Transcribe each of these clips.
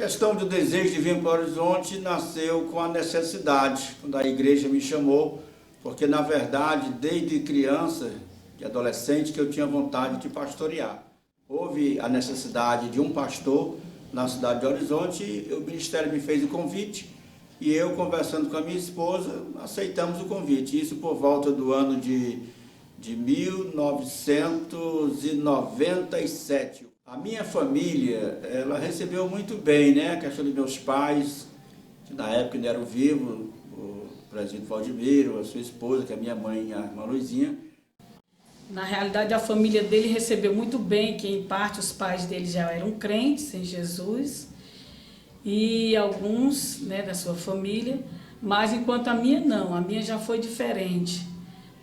questão do desejo de vir para o Horizonte nasceu com a necessidade, quando a igreja me chamou, porque na verdade, desde criança e adolescente, que eu tinha vontade de pastorear. Houve a necessidade de um pastor na cidade de Horizonte, e o ministério me fez o convite, e eu, conversando com a minha esposa, aceitamos o convite. Isso por volta do ano de 1997. A minha família, ela recebeu muito bem, né? A questão dos meus pais, que na época ainda eram vivos, o presidente Valdemiro, a sua esposa, que é a minha mãe, a irmã Luizinha. Na realidade, a família dele recebeu muito bem, que em parte os pais dele já eram crentes em Jesus, e alguns, né, da sua família, mas enquanto a minha não, a minha já foi diferente,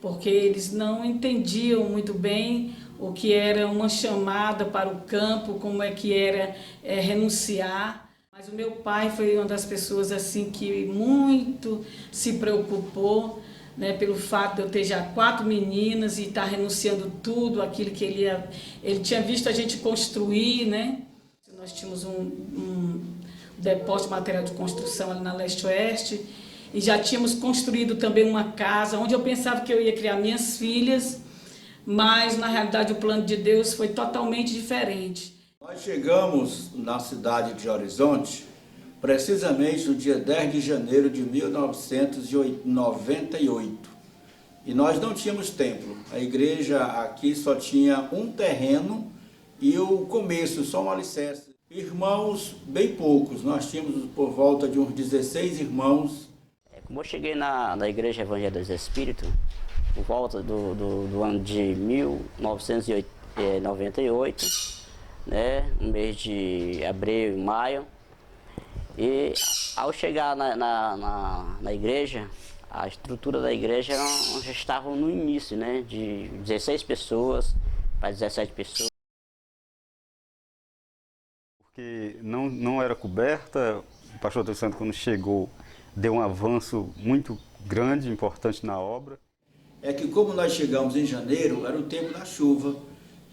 porque eles não entendiam muito bem o que era uma chamada para o campo, como é que era renunciar. Mas o meu pai foi uma das pessoas assim que muito se preocupou, né, pelo fato de eu ter já 4 meninas e estar renunciando tudo aquilo que ele tinha visto a gente construir, né? Nós tínhamos um depósito de material de construção ali na Leste-Oeste e já tínhamos construído também uma casa onde eu pensava que eu ia criar minhas filhas, mas na realidade o plano de Deus foi totalmente diferente. Nós chegamos na cidade de Horizonte precisamente no dia 10 de janeiro de 1998. E nós não tínhamos templo. A igreja aqui só tinha um terreno e o começo, só um alicerce. Irmãos, bem poucos. Nós tínhamos por volta de uns 16 irmãos. Como eu cheguei na Igreja Evangélica dos Espíritos, por volta do ano de 1998, né, no mês de abril e maio, e ao chegar na igreja, a estrutura da igreja já estava no início, né, de 16 pessoas para 17 pessoas. Porque não era coberta, o pastor Antônio Santos, quando chegou, deu um avanço muito grande, importante na obra. É que como nós chegamos em janeiro, era o tempo da chuva,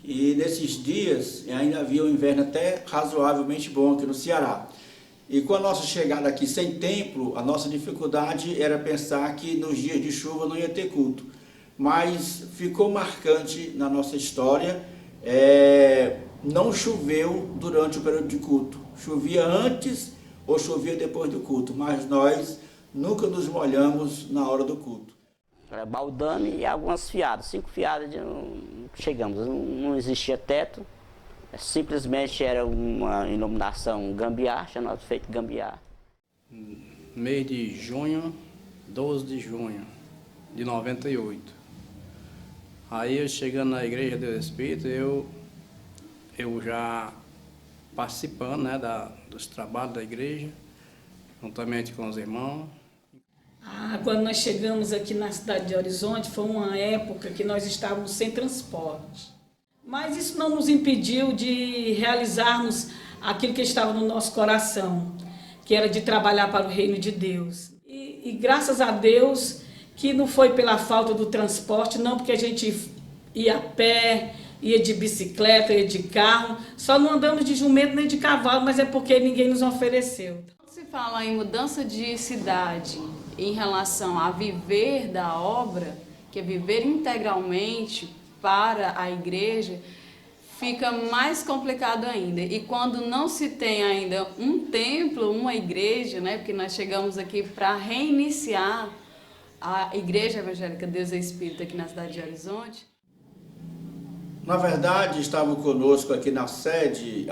e nesses dias ainda havia um inverno até razoavelmente bom aqui no Ceará. E com a nossa chegada aqui sem templo, a nossa dificuldade era pensar que nos dias de chuva não ia ter culto. Mas ficou marcante na nossa história, não choveu durante o período de culto. Chovia antes ou chovia depois do culto, mas nós nunca nos molhamos na hora do culto. Era baldame e algumas fiadas, 5 fiadas chegamos, não existia teto. Simplesmente era uma iluminação gambiarra, chamado feito gambiarra. Mês de junho, 12 de junho de 98. Aí eu chegando na Igreja do Espírito, eu já participando, né, dos trabalhos da igreja, juntamente com os irmãos. Quando nós chegamos aqui na cidade de Horizonte, foi uma época que nós estávamos sem transporte. Mas isso não nos impediu de realizarmos aquilo que estava no nosso coração, que era de trabalhar para o reino de Deus. E graças a Deus que não foi pela falta do transporte, não, porque a gente ia a pé, ia de bicicleta, ia de carro, só não andamos de jumento nem de cavalo, mas é porque ninguém nos ofereceu. Quando se fala em mudança de cidade em relação a viver da obra, que é viver integralmente para a igreja, fica mais complicado ainda. E quando não se tem ainda um templo, uma igreja, né, porque nós chegamos aqui para reiniciar a Igreja Evangélica Deus é Espírito aqui na cidade de Horizonte. Na verdade, estavam conosco aqui na sede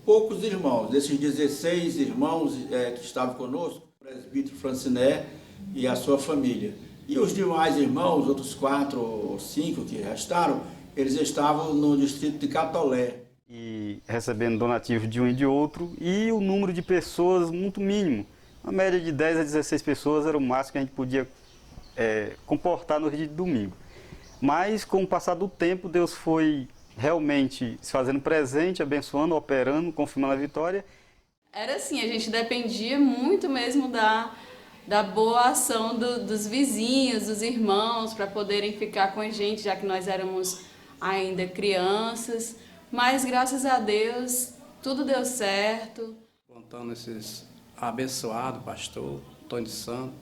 poucos irmãos. Desses 16 irmãos que estavam conosco, o presbítero Franciné e a sua família. E os demais irmãos, outros 4 ou 5 que restaram, eles estavam no distrito de Catolé. E recebendo donativos de um e de outro, e o número de pessoas muito mínimo. Uma média de 10 a 16 pessoas era o máximo que a gente podia comportar no dia de domingo. Mas com o passar do tempo, Deus foi realmente se fazendo presente, abençoando, operando, confirmando a vitória. Era assim, a gente dependia muito mesmo da boa ação dos vizinhos, dos irmãos, para poderem ficar com a gente, já que nós éramos ainda crianças. Mas graças a Deus, tudo deu certo. juntando esses abençoados, pastor Tony Santos,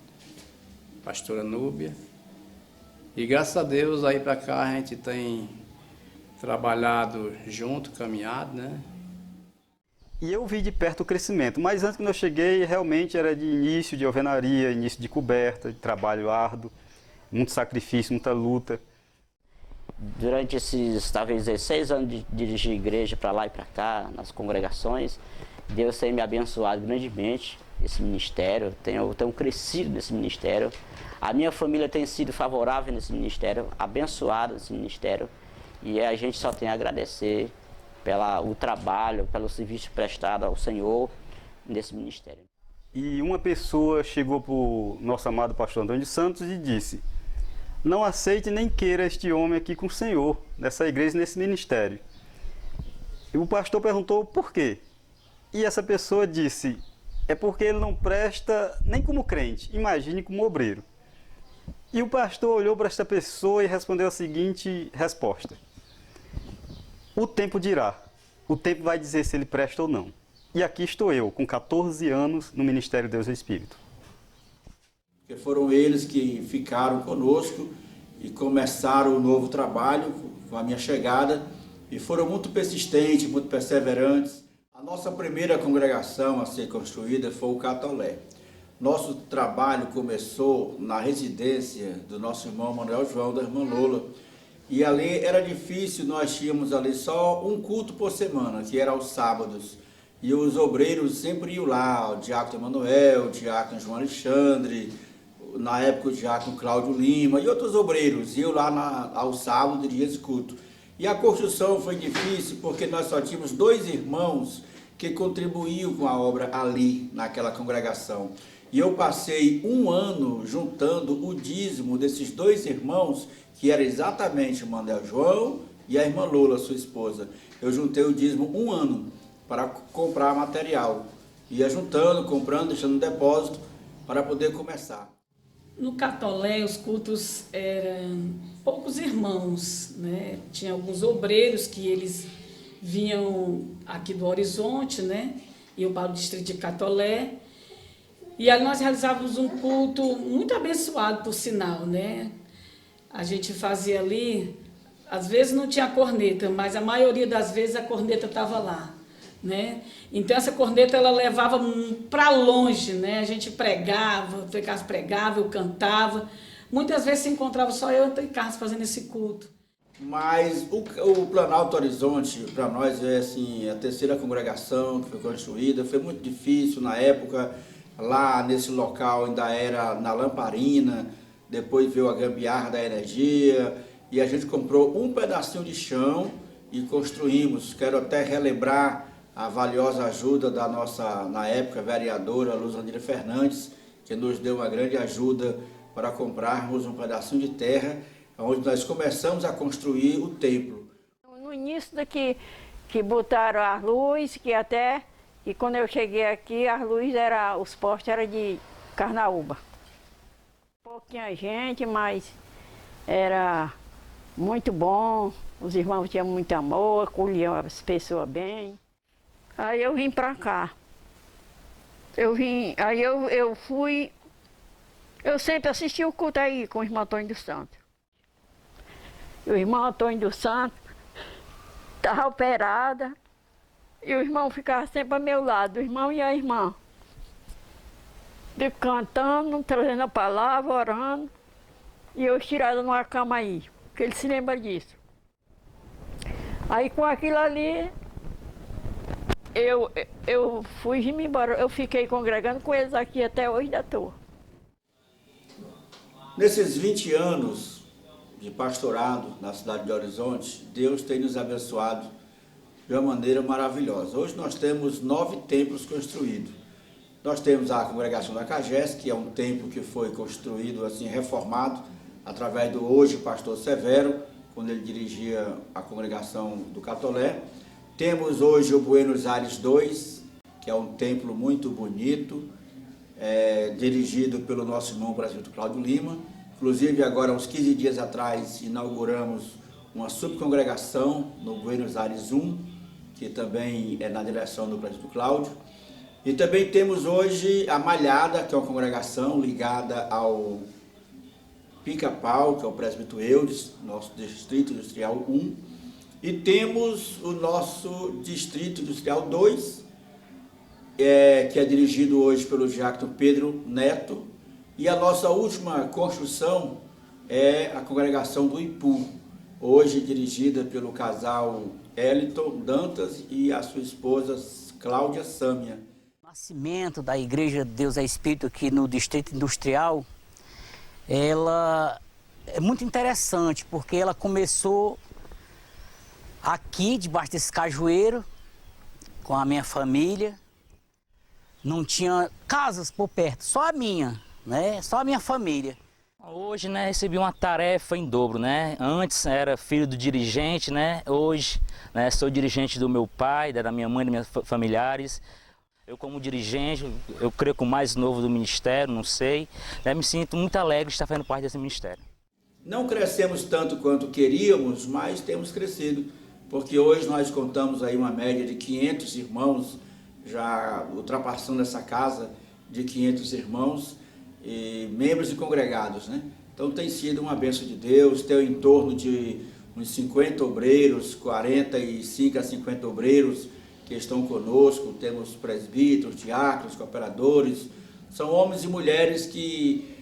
pastora Núbia. E graças a Deus, aí para cá a gente tem trabalhado junto, caminhado, né? E eu vi de perto o crescimento, mas antes, quando eu cheguei, realmente era de início de alvenaria, início de coberta, de trabalho árduo, muito sacrifício, muita luta. Durante esses, talvez, 16 anos de dirigir igreja para lá e para cá, nas congregações, Deus tem me abençoado grandemente esse ministério, tenho crescido nesse ministério. A minha família tem sido favorável nesse ministério, abençoada nesse ministério, e a gente só tem a agradecer pelo trabalho, pelo serviço prestado ao Senhor nesse ministério. E uma pessoa chegou para o nosso amado pastor Antônio Santos e disse: não aceite nem queira este homem aqui com o Senhor, nessa igreja, nesse ministério. E o pastor perguntou por quê. E essa pessoa disse: é porque ele não presta nem como crente, imagine como obreiro. E o pastor olhou para esta pessoa e respondeu a seguinte resposta: o tempo dirá, o tempo vai dizer se ele presta ou não. E aqui estou eu, com 14 anos no Ministério Deus e Espírito. Porque foram eles que ficaram conosco e começaram o novo trabalho com a minha chegada, e foram muito persistentes, muito perseverantes. A nossa primeira congregação a ser construída foi o Catolé. Nosso trabalho começou na residência do nosso irmão Manuel João, da irmã Lola. E ali era difícil, nós tínhamos ali só um culto por semana, que era aos sábados. E os obreiros sempre iam lá, o diácono Emanuel, o diácono João Alexandre, na época o diácono Cláudio Lima e outros obreiros iam lá ao sábado, dias de culto. E a construção foi difícil porque nós só tínhamos 2 irmãos que contribuíam com a obra ali, naquela congregação. E eu passei 1 ano juntando o dízimo desses 2 irmãos, que era exatamente o Manuel João e a irmã Lola, sua esposa. Eu juntei o dízimo 1 ano para comprar material. Ia juntando, comprando, deixando no depósito para poder começar. No Catolé, os cultos eram poucos irmãos, né? Tinha alguns obreiros que eles vinham aqui do Horizonte, né? Iam para o distrito de Catolé. E ali nós realizávamos um culto muito abençoado, por sinal, né? A gente fazia ali, às vezes não tinha corneta, mas a maioria das vezes a corneta estava lá, né? Então essa corneta ela levava para longe, né? A gente pregava, o Carlos pregava, eu cantava. Muitas vezes se encontrava só eu e o Carlos fazendo esse culto. Mas o Planalto Horizonte, para nós, é assim, a terceira congregação que foi construída. Foi muito difícil na época. Lá nesse local ainda era na lamparina, depois veio a gambiarra da energia, e a gente comprou um pedacinho de chão e construímos. Quero até relembrar a valiosa ajuda da nossa, na época, vereadora Luzandira Fernandes, que nos deu uma grande ajuda para comprarmos um pedacinho de terra, onde nós começamos a construir o templo. No início daqui que botaram a luz, que quando eu cheguei aqui, as luzes os postes eram de carnaúba. Pouquinha gente, mas era muito bom, os irmãos tinham muito amor, acolhiam as pessoas bem. Aí eu vim para cá. Eu sempre assisti o culto aí com o irmão Antônio dos Santos. O irmão Antônio dos Santos estava operada e o irmão ficava sempre ao meu lado, o irmão e a irmã. Cantando, trazendo a palavra, orando, e eu estirada numa cama aí, porque ele se lembra disso. Aí com aquilo ali, eu fui e me embora, eu fiquei congregando com eles aqui até hoje da toa. Nesses 20 anos de pastorado na cidade de Horizonte, Deus tem nos abençoado de uma maneira maravilhosa. Hoje nós temos 9 templos construídos. Nós temos a congregação da Cagés, que é um templo que foi construído, assim, reformado, através do hoje pastor Severo, quando ele dirigia a congregação do Catolé. Temos hoje o Buenos Aires 2, que é um templo muito bonito, dirigido pelo nosso irmão Brasil Cláudio Lima. Inclusive, agora, uns 15 dias atrás, inauguramos uma subcongregação no Buenos Aires 1, que também é na direção do Brasil Cláudio. E também temos hoje a Malhada, que é uma congregação ligada ao Pica-Pau, que é o Presbítero Eudes, nosso Distrito Industrial 1. E temos o nosso Distrito Industrial 2, que é dirigido hoje pelo diácono Pedro Neto. E a nossa última construção é a congregação do Ipu, hoje dirigida pelo casal Eliton Dantas e a sua esposa Cláudia Sâmia. O nascimento da Igreja Deus é Espírito aqui no Distrito Industrial, ela é muito interessante, porque ela começou aqui, debaixo desse cajueiro, com a minha família. Não tinha casas por perto, só a minha, né? Só a minha família. Hoje, né, recebi uma tarefa em dobro, né? Antes era filho do dirigente, né? Hoje, né, sou dirigente do meu pai, da minha mãe, dos meus familiares. Eu como dirigente, eu creio que o mais novo do ministério, não sei, né, me sinto muito alegre de estar fazendo parte desse ministério. Não crescemos tanto quanto queríamos, mas temos crescido, porque hoje nós contamos aí uma média de 500 irmãos, já ultrapassando essa casa de 500 irmãos, e membros e congregados, né? Então tem sido uma bênção de Deus, tem em torno de uns 50 obreiros, 45 a 50 obreiros que estão conosco, temos presbíteros, diáconos, cooperadores, são homens e mulheres que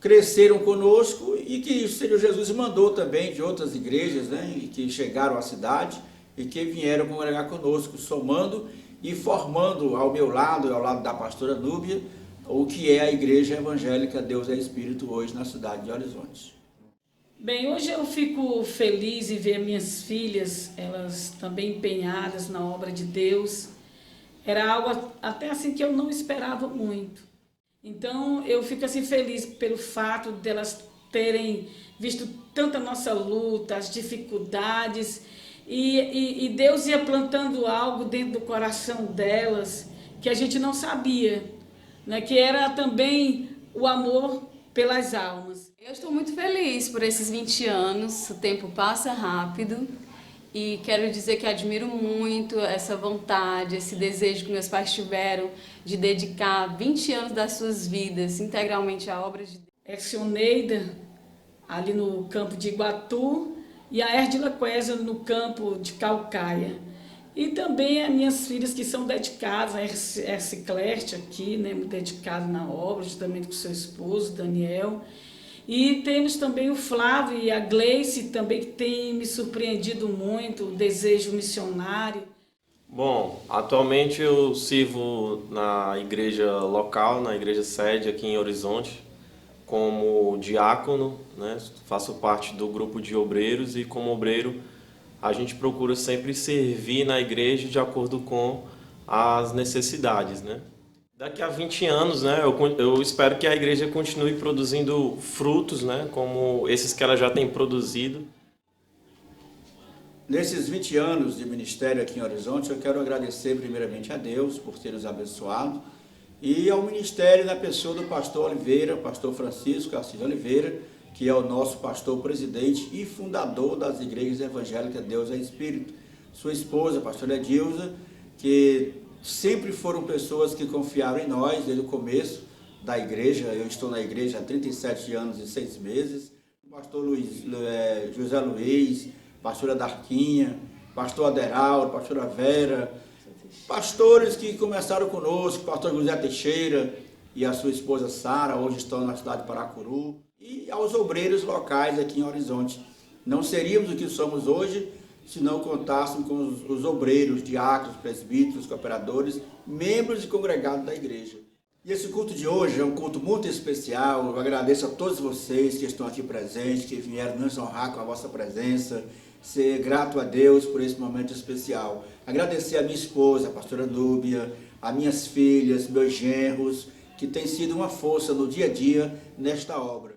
cresceram conosco e que o Senhor Jesus mandou também de outras igrejas, né? E que chegaram à cidade e que vieram congregar conosco, somando e formando ao meu lado e ao lado da pastora Núbia, o que é a Igreja Evangélica Deus é Espírito hoje na cidade de Horizonte. Bem, hoje eu fico feliz em ver minhas filhas, elas também empenhadas na obra de Deus. Era algo até assim que eu não esperava muito. Então eu fico assim feliz pelo fato delas terem visto tanta nossa luta, as dificuldades, e Deus ia plantando algo dentro do coração delas que a gente não sabia, né? Que era também o amor pelas almas. Eu estou muito feliz por esses 20 anos, o tempo passa rápido e quero dizer que admiro muito essa vontade, esse desejo que meus pais tiveram de dedicar 20 anos das suas vidas integralmente à obra de Deus. Ercioneida, ali no campo de Iguatu, e a Erdila Quesa no campo de Calcaia. E também as minhas filhas que são dedicadas, a Ercicleste aqui, né, dedicada na obra, juntamente com seu esposo, Daniel. E temos também o Flávio e a Gleice também, que tem me surpreendido muito, o desejo missionário. Bom, atualmente eu sirvo na igreja local, na igreja sede aqui em Horizonte, como diácono, né? Faço parte do grupo de obreiros e como obreiro a gente procura sempre servir na igreja de acordo com as necessidades, né? Daqui a 20 anos, né, eu espero que a igreja continue produzindo frutos, né, como esses que ela já tem produzido. Nesses 20 anos de ministério aqui em Horizonte, eu quero agradecer primeiramente a Deus por ter nos abençoado e ao ministério da pessoa do pastor Oliveira, pastor Francisco Assis Oliveira, que é o nosso pastor presidente e fundador das igrejas evangélicas Deus é Espírito. Sua esposa, a pastora Edilza, que sempre foram pessoas que confiaram em nós desde o começo da igreja. Eu estou na igreja há 37 anos e 6 meses. O pastor José Luiz, pastora Darquinha, pastor Aderaldo, pastora Vera, pastores que começaram conosco, pastor José Teixeira e a sua esposa Sara, hoje estão na cidade de Paracuru, e aos obreiros locais aqui em Horizonte. Não seríamos o que somos hoje se não contássemos com os obreiros, diáconos, presbíteros, cooperadores, membros e congregados da igreja. E esse culto de hoje é um culto muito especial. Eu agradeço a todos vocês que estão aqui presentes, que vieram nos honrar com a vossa presença, ser grato a Deus por esse momento especial. Agradecer a minha esposa, a pastora Núbia, a minhas filhas, meus genros, que têm sido uma força no dia a dia nesta obra.